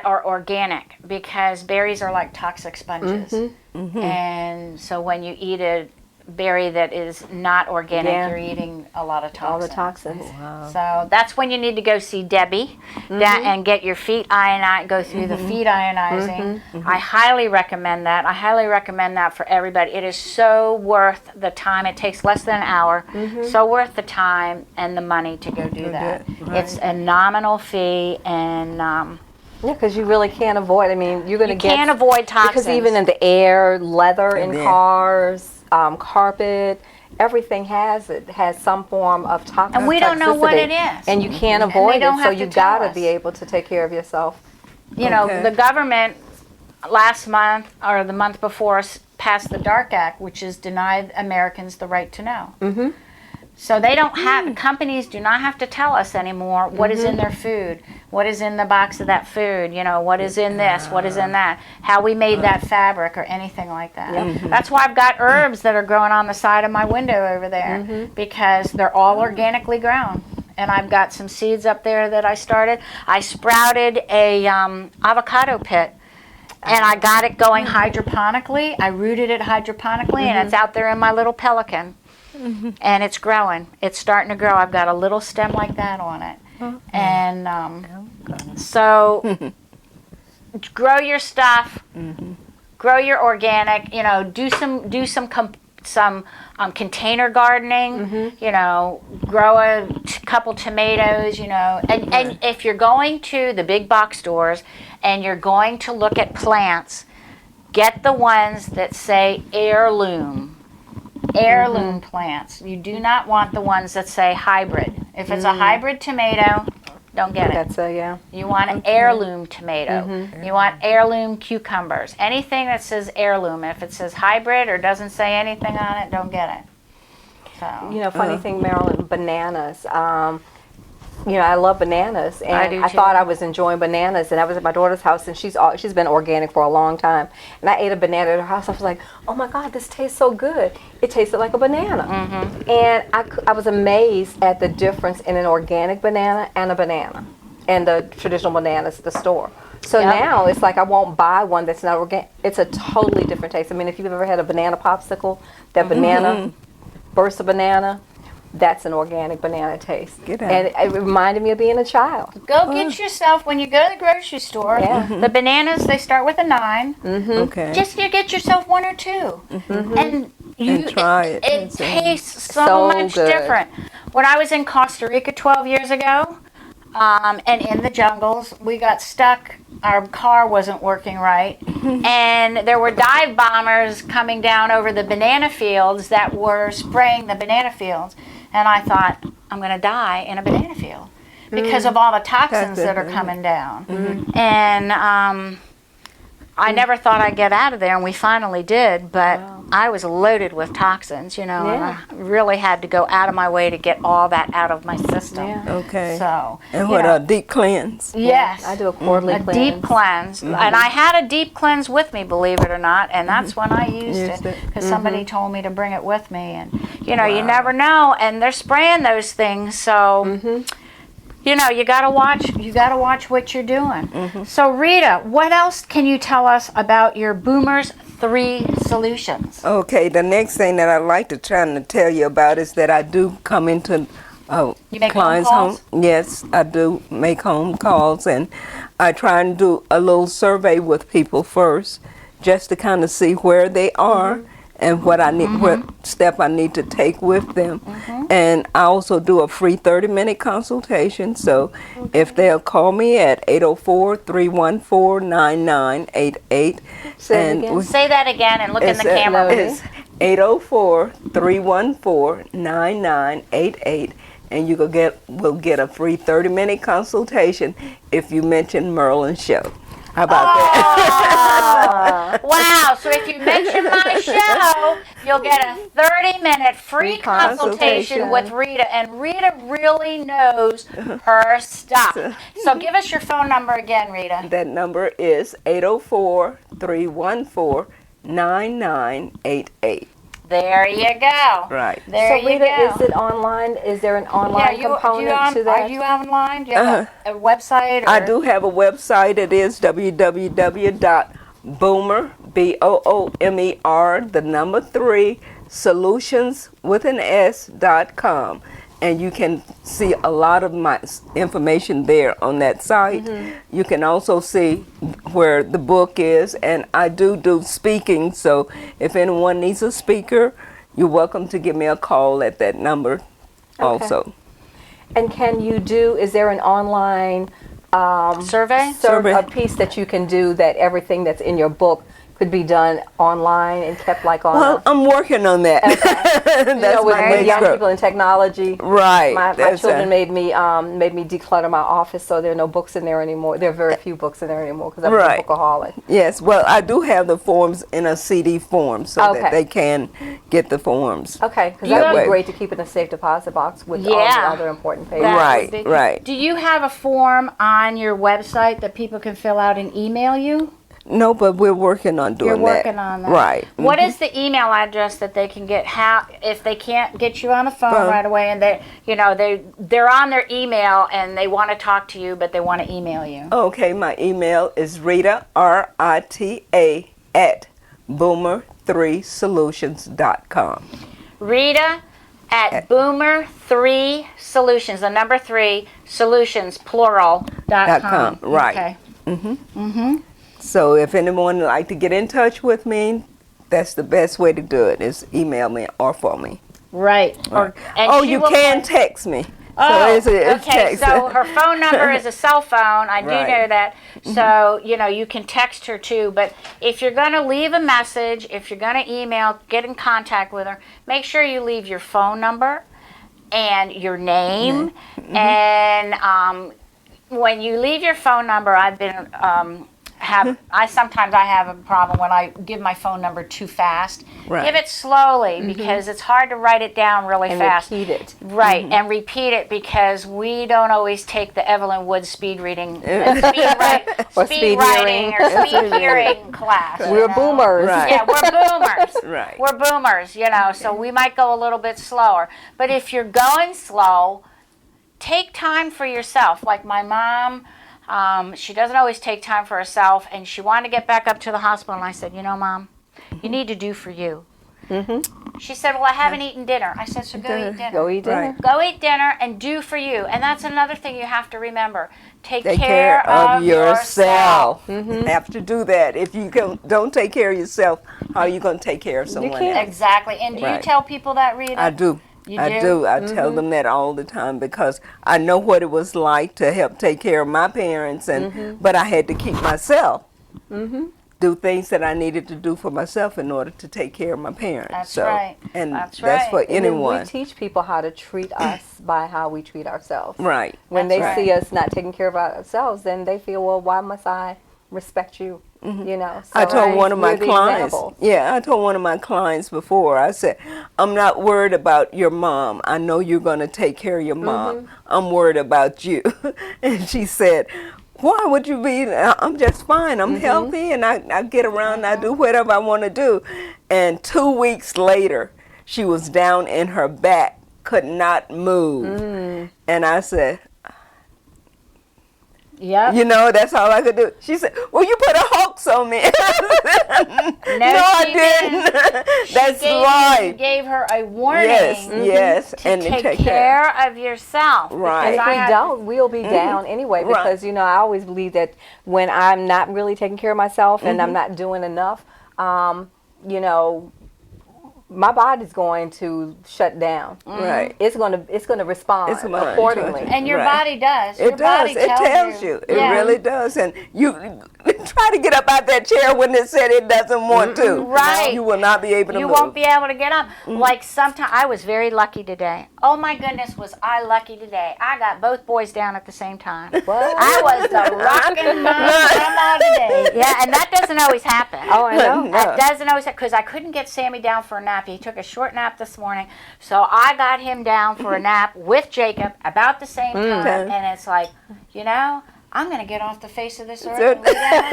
organic, because berries are like toxic sponges. And so when you eat a berry that is not organic, you're eating a lot of toxins. All the toxins. Wow. So that's when you need to go see Debbie and get your feet ionized, go through the feet ionizing. I highly recommend that. I highly recommend that for everybody. It is so worth the time. It takes less than an hour. So worth the time and the money to go do that. It's a nominal fee, and yeah, because you really can't avoid. I mean, you're going to get. You can't avoid toxins. Because even in the air, leather in cars, carpet, everything has some form of toxicity. And we don't know what it is. And you can't avoid it, so you got to be able to take care of yourself. You know, the government last month or the month before passed the DARK Act, which is denied Americans the right to know. So they don't have, companies do not have to tell us anymore what is in their food, what is in the box of that food, you know, what is in this, what is in that, how we made that fabric or anything like that. That's why I've got herbs that are growing on the side of my window over there, because they're all organically grown. And I've got some seeds up there that I started. I sprouted a avocado pit. And I got it going hydroponically. I rooted it hydroponically, and it's out there in my little pelican. And it's growing. It's starting to grow. I've got a little stem like that on it. And so grow your stuff. Grow your organic. You know, do some container gardening. You know, grow a couple tomatoes. You know, and if you're going to the big box stores and you're going to look at plants, get the ones that say heirloom. Heirloom plants. You do not want the ones that say hybrid. If it's a hybrid tomato, don't get it. That's You want an heirloom tomato. You want heirloom cucumbers. Anything that says heirloom. If it says hybrid or doesn't say anything on it, don't get it. So. You know, funny thing, Marilyn, bananas. You know, I love bananas, and I do I too. thought I was enjoying bananas, and I was at my daughter's house, and she's been organic for a long time, and I ate a banana at her house. I was like, oh my God, this tastes so good. It tasted like a banana, and I was amazed at the difference in an organic banana and the traditional bananas at the store. So now it's like I won't buy one that's not organic. It's a totally different taste. I mean, if you've ever had a banana popsicle, that banana burst of banana. That's an organic banana taste. And it reminded me of being a child. Go get yourself, when you go to the grocery store, the bananas, they start with a 9. Okay. Just you get yourself 1 or 2. And try it. It tastes so much good. different. When I was in Costa Rica 12 years ago, and in the jungles, we got stuck. Our car wasn't working right. And there were dive bombers coming down over the banana fields that were spraying the banana fields. And I thought, I'm going to die in a banana field because of all the toxins that are coming down. And I never thought I'd get out of there, and we finally did, but I was loaded with toxins, you know, and I really had to go out of my way to get all that out of my system. Okay. So, and what, a deep cleanse? Yes. I do a quarterly cleanse. Deep cleanse. And I had a deep cleanse with me, believe it or not, and that's when I used it because somebody told me to bring it with me. And, you know, you never know, and they're spraying those things, so... you know, you gotta watch what you're doing. So Rita, what else can you tell us about your Boomers 3 solutions? Okay, the next thing that I'd like to try to tell you about is that I do come into You make clients' phone calls? home. Yes, I do make home calls, and I try and do a little survey with people first, just to kind of see where they are and what I need, what step I need to take with them. And I also do a free 30-minute consultation. So if they'll call me at 804-314-9988. Say that again and look in the camera. It's 804-314-9988. And you will get a free 30-minute consultation if you mention Marilyn's show. How about that? Wow, so if you mention my show, you'll get a 30-minute free consultation with Rita, and Rita really knows her stuff. So give us your phone number again, Rita. That number is 804-314-9988. There you go. Right. There so Rita, you go. is it online? Is there an online component to that? Are you online? Do you have a website? Or? I do have a website. It is www.boomer, BOOMER, the number 3, solutions with an S.com. And you can see a lot of my information there on that site. You can also see where the book is, and I do speaking, so if anyone needs a speaker, you're welcome to give me a call at that number also. And can you do, is there an online survey? A piece that you can do that everything that's in your book could be done online and kept like on? Well, I'm working on that. That's with young people in technology. Right. My children made me declutter my office, so there are no books in there anymore. There are very few books in there anymore because I'm a bookaholic. Yes. Well, I do have the forms in a CD form so that they can get the forms. Okay, because that would be great to keep in a safe deposit box with all the other important papers. Right. Do you have a form on your website that people can fill out and email you? No, but we're working on doing that. You're working on that. Right. What is the email address that they can get? How if they can't get you on the phone right away, and they're on their email and they want to talk to you, but they want to email you? Okay, my email is Rita, RITA, at boomer3solutions.com. Rita at boomer3solutions, the number 3 solutions plural.com. Right. Okay. So if anyone would like to get in touch with me, that's the best way to do it, is email me or phone me. Right. You can text me. Oh, so it's okay. text. So her phone number is a cell phone. I do know that. So, you can text her too. But if you're going to leave a message, if you're going to email, get in contact with her, make sure you leave your phone number and your name. And when you leave your phone number, I've been... sometimes I have a problem when I give my phone number too fast. Right. Give it slowly because it's hard to write it down really fast. And repeat it. Right, and repeat it because we don't always take the Evelyn Wood speed reading, speed writing or speed hearing class. We're boomers. Right. Yeah, we're boomers. Right. We're boomers, so we might go a little bit slower. But if you're going slow, take time for yourself. Like my mom, she doesn't always take time for herself, and she wanted to get back up to the hospital, and I said, Mom, you need to do for you. She said, well, I haven't eaten dinner. I said, so go eat dinner. Go eat dinner. Right. Go eat dinner and do for you. And that's another thing you have to remember. Take care of yourself. Have to do that. If you don't take care of yourself, how are you going to take care of someone else? Exactly. And do you tell people that, Rita? I do. I do. I tell them that all the time because I know what it was like to help take care of my parents, but I had to keep myself. Do things that I needed to do for myself in order to take care of my parents. That's right. And that's for And anyone. we teach people how to treat us by how we treat ourselves. Right. When they see us not taking care of ourselves, then they feel, well, why must I respect you? So I told one of my clients. Example. Yeah, I told one of my clients before. I said, I'm not worried about your mom. I know you're going to take care of your mom. I'm worried about you. And she said, why would you be? I'm just fine. I'm healthy, and I get around and I do whatever I want to do. And 2 weeks later, she was down in her back, could not move. And I said, Yep. You know, that's all I could do. She said, well, you put a hoax on me. No, I didn't. That's life. You right. gave her a warning. Yes, to take care of yourself. Right. If we don't, we'll be down anyway. Because you know, I always believe that when I'm not really taking care of myself and I'm not doing enough, you know, my body's going to shut down. Right. It's going to respond accordingly. And your body does. It does. It tells you. It really does. And you try to get up out that chair when it said it doesn't want to. Right. You will not be able to You move. won't be able to get up. Like sometimes, I was very lucky today. Oh my goodness, was I lucky today. I got both boys down at the same time. What? I was the rocking mama today. Yeah, and that doesn't always happen. Oh, I know. That doesn't always happen, because I couldn't get Sammy down for a nap. He took a short nap this morning, so I got him down for a nap with Jacob about the same time, and it's like, you know, I'm going to get off the face of this earth and lay down.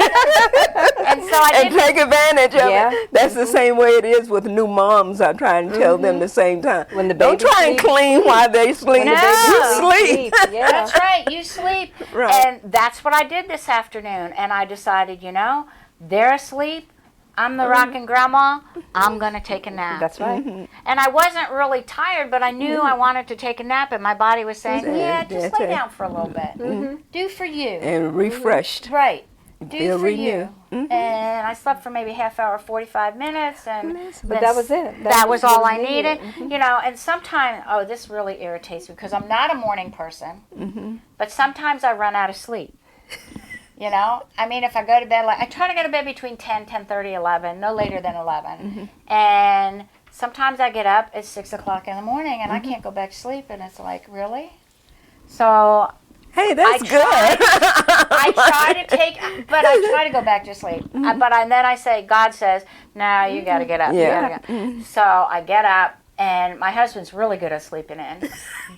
And so I did take advantage of it. That's the same way it is with new moms. I try and tell them the same time. When the Don't try and clean while they sleep. No. You sleep. Yeah. That's right, you sleep. Right. And that's what I did this afternoon, and I decided, you know, they're asleep. I'm the rocking grandma. I'm going to take a nap. That's right. And I wasn't really tired, but I knew I wanted to take a nap, and my body was saying, yeah, just lay down for a little bit. Do for you. And refreshed. Right. Do Feel for renewed. you. And I slept for maybe half hour, 45 minutes. And But that was it. That was all I needed. You know, and sometimes, this really irritates me, because I'm not a morning person, but sometimes I run out of sleep. You know, I mean, if I go to bed, I try to go to bed between 10, 10:30, 11, no later than 11. And sometimes I get up at 6 o'clock in the morning and I can't go back to sleep, and it's like, really? So Hey, that's good. I try to go back to sleep. Then I say, God says, no, you got to get up. Yeah. So I get up, and my husband's really good at sleeping in.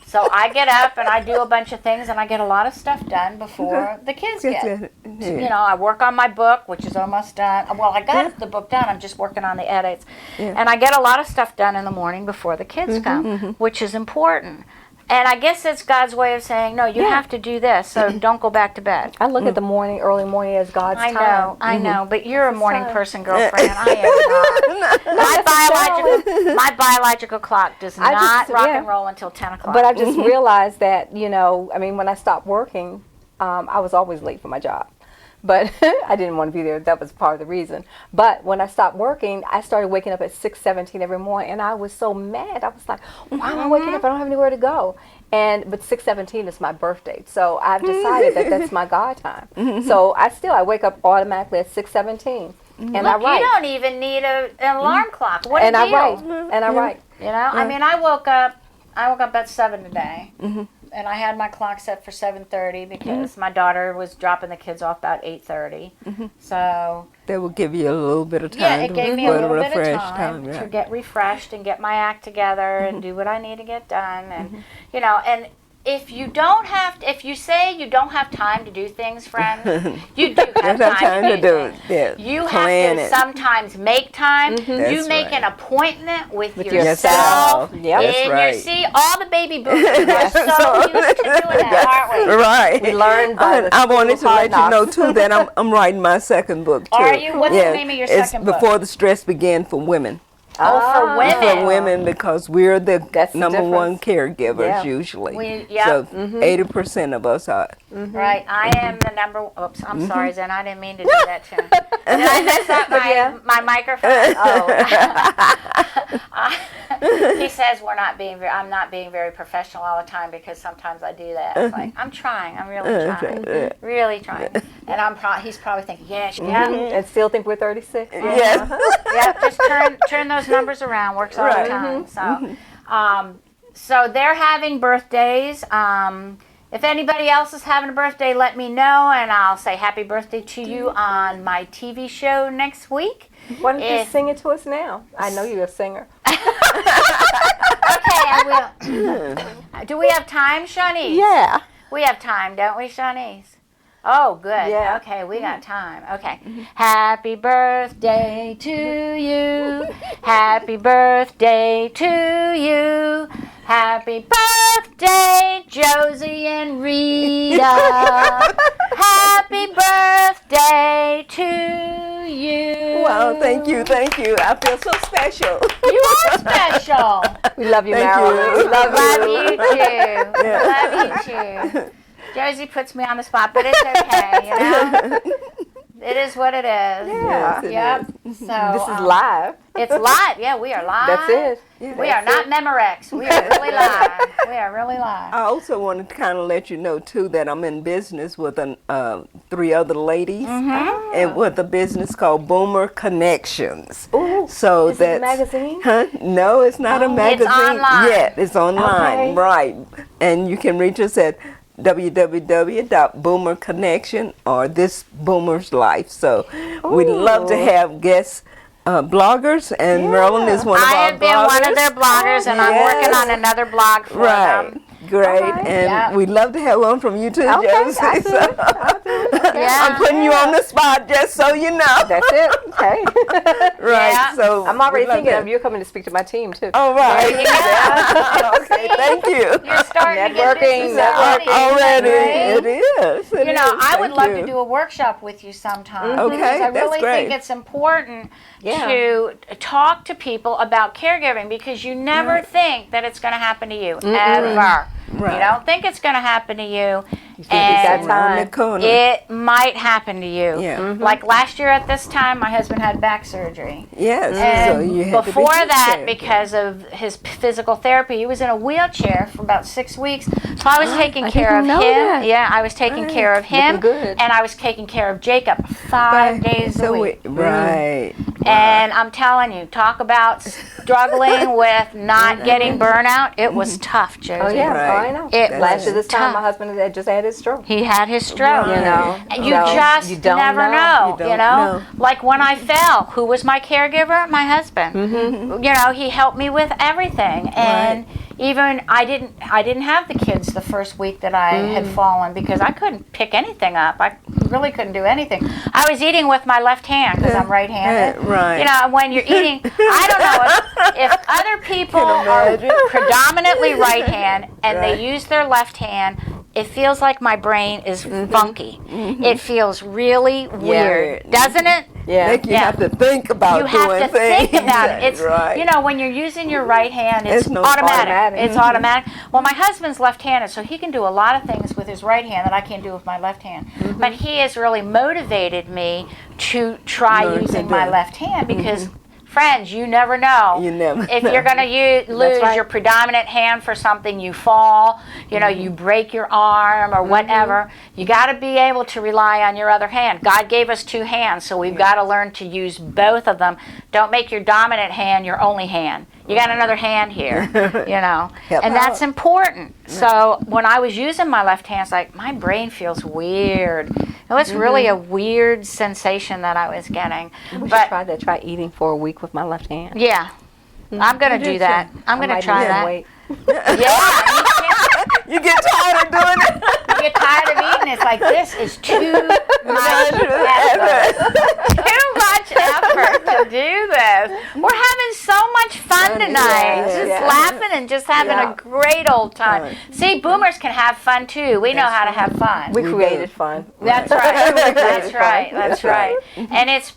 So I get up and I do a bunch of things, and I get a lot of stuff done before the kids get. You know, I work on my book, which is almost done. Well, I got the book done. I'm just working on the edits. And I get a lot of stuff done in the morning before the kids come, which is important. And I guess it's God's way of saying, no, you have to do this, so don't go back to bed. I look at the early morning as God's time. I know, but you're a morning person, girlfriend. I am not. My biological clock does not rock and roll until 10 o'clock. But I just realized that, you know, I mean, when I stopped working, I was always late for my job. But I didn't want to be there. That was part of the reason. But when I stopped working, I started waking up at 6:17 every morning, and I was so mad. I was like, why am I waking up? I don't have anywhere to go. But 6:17 is my birthday, so I've decided that that's my God time. So I wake up automatically at 6:17, and I write. You don't even need an alarm clock. What a deal. I write. You know, I mean, I woke up at 7 today. And I had my clock set for 7:30 because my daughter was dropping the kids off about 8:30. So that will give you a little bit of time. Yeah, it gave me a little bit of time to get refreshed and get my act together and do what I need to get done. And you know, and if you say you don't have time to do things, friend, you do have time to do it. Yeah. You have to sometimes make time. You make an appointment with yourself. That's right. You see, all the baby boomers are so used to doing that, aren't we? Right. We learned by the I wanted to let you know too that I'm writing my second book too. Are you? What's the name of your second book? It's Before the Stress Began for Women. For women. For women, because we're the number one caregivers usually. So 80% of us are. Right. I am the number. Oops. I'm sorry, Zen. I didn't mean to do that to him. Did I mess up my microphone? He says I'm not being very professional all the time because sometimes I do that. It's like I'm trying. I'm really trying. Really trying. And he's probably thinking, and still think we're 36. Yes. Yeah. Just turn those numbers around. Works all the time. So, so they're having birthdays. If anybody else is having a birthday, let me know, and I'll say happy birthday to you on my TV show next week. Why don't you sing it to us now? I know you're a singer. Okay, I will. Do we have time, Shawnees? Yeah. We have time, don't we, Shawnees? Oh, good. Yeah. Okay, we got time. Okay. Happy birthday to you. Happy birthday to you. Happy birthday, Josie and Rita. Happy birthday to you. Wow, thank you. I feel so special. You are special. We love you, Thank Marilyn. you. We love Love you. you too. Love you too. Josie puts me on the spot, but it's okay, you know? It is what it is. Yeah. Yes, Yep. So This is live. It's live. Yeah, we are live. That's it. Yeah, We are not Memorex. We are really live. We are really live. I also wanted to kind of let you know too that I'm in business with 3 other ladies, and with a business called Boomer Connections. Ooh, So is it a that's magazine? Huh? No, it's not a magazine. online. Yet it's online, Okay. right? And you can reach us at www.boomerconnection or This Boomer's Life. So we'd love to have guest bloggers, and Marilyn is one of I our have been bloggers. one of their bloggers, and I'm working Yes. on another blog for Right. them. Great. Alright. And Yeah. we'd love to have one from you too, Okay, Josie. I'll do it. I'll do it. Yeah. I'm putting you on the spot just so you know. That's it. Okay. Right. Yeah. So I'm already we'd love thinking to- of you coming to speak to my team too. All right. There you go. Okay, thank you. You're starting to get Networking, business networking. Already. Right? It is. It You know, is. I would Thank love you. to do a workshop with you sometime. Okay, Because I that's really great. think it's important Yeah. to talk to people about caregiving, because you never think that it's going to happen to you, ever. Right. You don't think it's going to happen to you, It's that and Around the time. corner. it might happen to you. Yeah. Like last year at this time, my husband had back surgery. Yes. And So you had to be before that, prepared. because of his physical therapy, he was in a wheelchair for about 6 weeks. So I was taking I care of didn't him. know that. Yeah, I was taking care of him, Looking good. and I was taking care of Jacob 5 days a week. Right. And I'm telling you, talk about struggling with not getting burnout. It was tough, Josie. Oh yeah, Right. I know. It Last year was this time, tough. my husband had just had his stroke. He had his stroke. You know, And you so just you don't never know. You You don't know? know. Like when I fell, who was my caregiver? My husband. You know, he helped me with everything. And even I didn't have the kids the first week that I had fallen, because I couldn't pick anything up. I really couldn't do anything. I was eating with my left hand because I'm right-handed. Right. You know, and when you're eating, I don't know if other people are imagine. predominantly right hand and Right. they use their left hand, it feels like my brain is funky. It feels really weird, doesn't it? Yeah. Make you Yeah. have to think about You have doing to things. think about it. It's right. you know, when you're using your right hand, it's It's no automatic. automatic. It's automatic. Well, my husband's left-handed, so he can do a lot of things with his right hand that I can't do with my left hand. But he has really motivated me to try Learn to using do my it. left hand, because friends, you never know. You never If know. you're going to lose right. your predominant hand for something, you fall, you know, you break your arm or whatever, you got to be able to rely on your other hand. God gave us 2 hands, so we've got to learn to use both of them. Don't make your dominant hand your only hand. You got another hand here, you know, Help and that's out. important. So when I was using my left hand, it's like my brain feels weird. It was really a weird sensation that I was getting. We should But try that. Try eating for a week with my left hand. yeah, I'm going to do that. I'm going to try that. Wait. Yeah, You get tired of doing it. you get tired of eating. It's like, this is too much effort. Too much effort to do this. We're having so much fun tonight. Yeah, Just yeah. laughing and just having Yeah. a great old time. Right. See, boomers can have fun too. We know how to have fun. We We created do. fun. That's right. That's right. That's That's right. right. And it's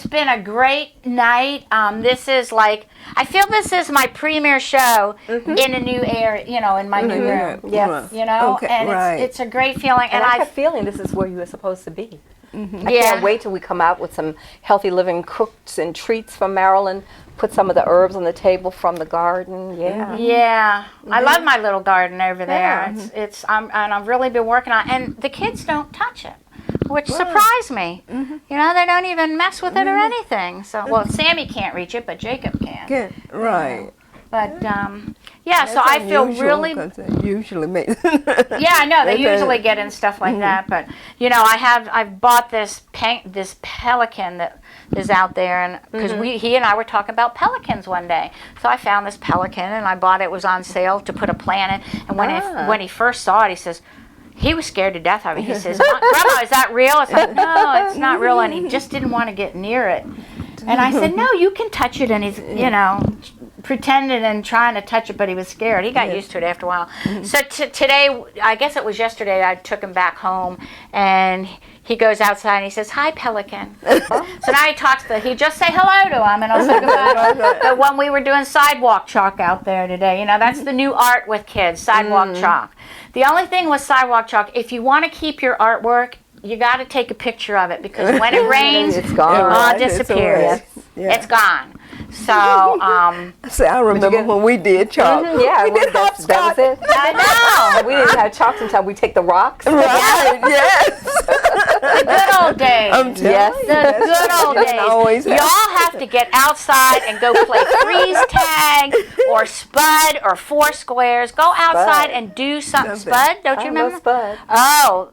been a great night. This is like, I feel this is my premiere show in a new area, you know, in my new room. Yes. You know, Okay, and right. it's a great feeling. And And I have I a feeling this is where you were supposed to be. I Yeah. can't wait till we come out with some healthy living cooks and treats from Marilyn. Put some of the herbs on the table from the garden. Yeah. Yeah, I love my little garden over there. Yeah. I've really been working on, and the kids don't touch it, which surprised me. You know, they don't even mess with it or anything. So, well, Sammy can't reach it, but Jacob can. Good. Right. But yeah, so I feel really. Usually make. Yeah, I know they That's usually it. get in stuff like that, but you know, I've bought this pelican that is out there, and because he and I were talking about pelicans one day, so I found this pelican and I bought it. It was on sale to put a plant in, and when he first saw it, he says. He was scared to death of it. He says, "Grandma, is that real?" It's like, "No, it's not real," and he just didn't want to get near it. And I said, "No, you can touch it," and he's, you know, pretending and trying to touch it, but he was scared. He got used to it after a while. So today, I guess it was yesterday, I took him back home, and he goes outside and he says, "Hi, Pelican." So now he just say hello to him, and I'll say goodbye to him. But when we were doing sidewalk chalk out there today, that's the new art with kids, sidewalk chalk. The only thing with sidewalk chalk, if you want to keep your artwork, you got to take a picture of it, because when it rains, it's gone. it disappears. It's gone. So, I remember when we did chalk. Yeah, we did that was it. I know. We didn't have chalk until we take the rocks. Right, yes. The good old days. I'm telling you. The good old Always days. Y'all have to get outside and go play freeze tag or Spud or Four Squares. Go outside and do something. Spud, don't you remember? Spud. Oh,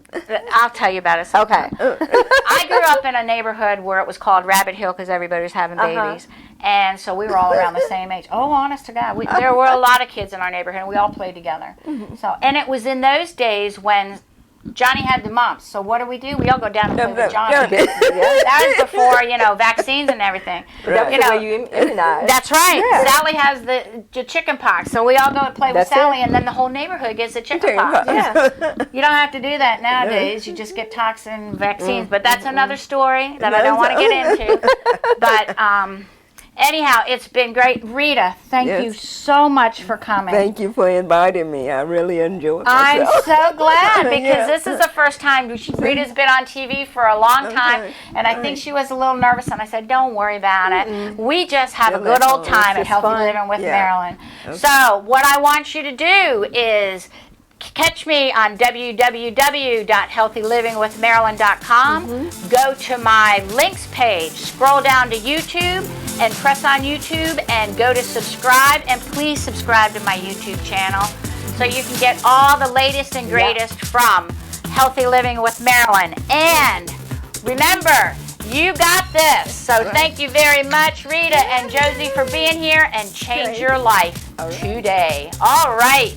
I'll tell you about it sometime. Okay. I grew up in a neighborhood where it was called Rabbit Hill because everybody was having babies. And so we were all around the same age. Oh, honest to God. There were a lot of kids in our neighborhood, and we all played together. And it was in those days when Johnny had the mumps. So what do? We all go down and play with Johnny. That was before, vaccines and everything. That's the way you immunize. That's right. Yeah. Sally has the chicken pox. So we all go and play with Sally, and then the whole neighborhood gets the chicken pox. Yeah. You don't have to do that nowadays. You just get toxin vaccines. But that's another story that I don't want to get into. But anyhow, it's been great. Rita, thank you so much for coming. Thank you for inviting me. I really enjoyed myself. I'm so glad, because this is the first time. Rita's been on TV for a long time, and I think she was a little nervous, and I said, don't worry about it. We just have a good old time at Healthy Living with Marilyn. Okay. So what I want you to do is catch me on www.healthylivingwithmarilyn.com. Go to my links page, scroll down to YouTube, and press on YouTube and go to subscribe. And please subscribe to my YouTube channel so you can get all the latest and greatest from Healthy Living with Marilyn. And remember, you got this. So thank you very much, Rita and Josie, for being here, and change your life today. All right.